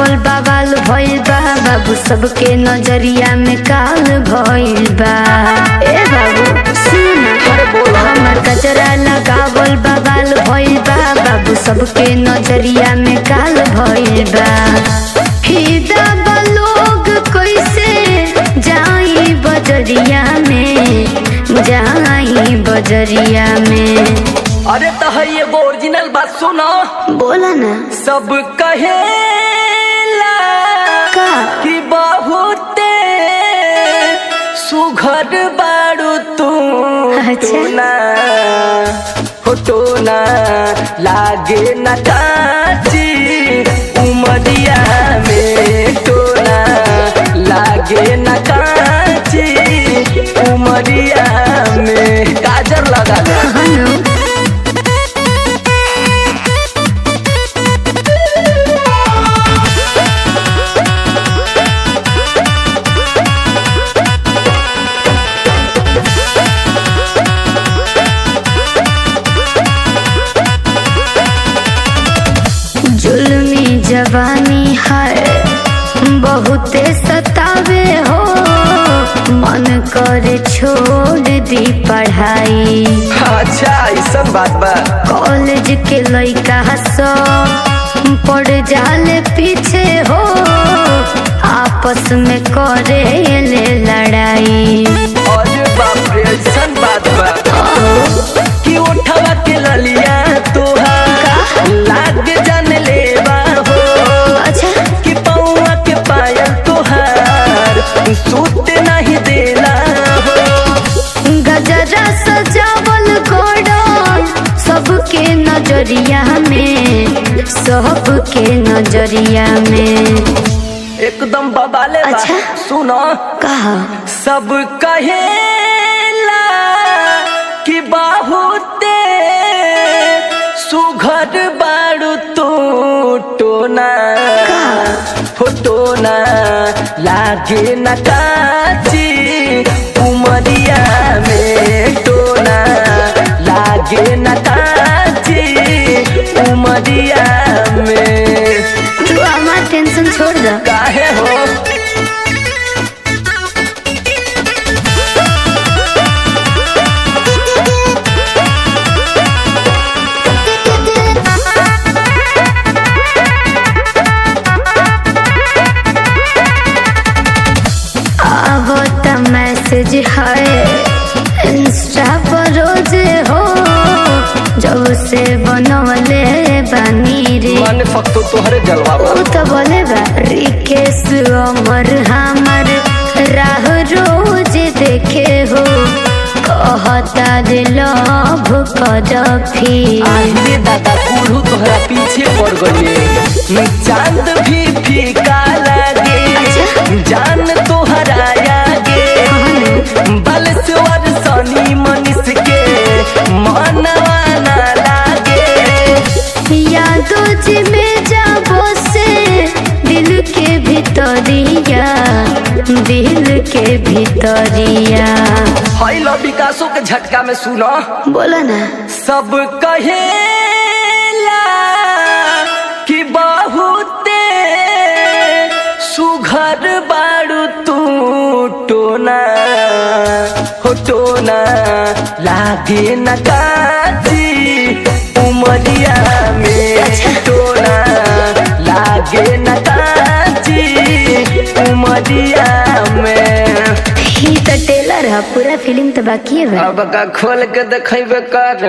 लगावल बवाल भइल बा बाबू सबके नजरिया में काल भइल बा। ए बाबू सुन हमर गजरा लगावल बवाल भइल बा बाबू सबके नजरिया में काल भइल बा। फिदा बा लोग कैसे जाई बजरिया में, जाई बजरिया में। अरे तो है ये ओरिजिनल बात सुनो, बोला ना। सब कहेला का कि बहुते सुघर बारू तू। अच्छा। टोना हो टोना लागे न काची उमरिया में, टोना लागे न काची उमरिया में। गाजर लगा ले। जुल्मी जवानी है बहुते सतावे हो, मन करे छोड़ दी पढ़ाई। अच्छा ऐसा बात बा। कॉलेज के लइका सब पड़ जाले पीछे हो, आपस में करे ले लड़ाई। अरे बाप रे ऐसा बात बा कि उठवा के ललिया तोहार लाग जान लेवा हो। अच्छा। कि पौआ के पायल तोहार सूते नहीं देला हो। गजरा सजावल गोड़ल सबके नजरिया में, सबके नजरिया में। एकदम बबाले बा। अच्छा। सुनो कहा सब कहेला कि बहुते सुघर बारू तू। टोना हो टोना लागे न काची उमरिया में, टोना लागे न काची उमरिया में। तू हमार टेंशन छोड़ दे। काहे हो मैसेज है इंस्टा पर रोज हो, जब से बनवले बानी रे। मन फक्तो तोहरे जलवा बा। वो तो बोले बा रिकेश अमर हमर राह रोज देखे हो, कहता रे लव कदफी। आइले दादा कुल्हू तोहरा पीछे पड़ गए, चांद भी फीका लागे। जान तोहरा आगे बलस्वर सनी मनीष के मनवा ना लागे। यादों जी में जाबो से दिल के भीतरिया, दिल के भीतरिया। हाय लो विकासों के झटका में सुनो, बोला ना। सब कहेला कि बहुते सुघर बारू तू। टोना हो टोना लागे न काची उमरिया में, टोना लागे न काची उमरिया में। ही तो टेलर है, पूरा फिल्म तो बाकी है। अब का खोल के देखेबे कर।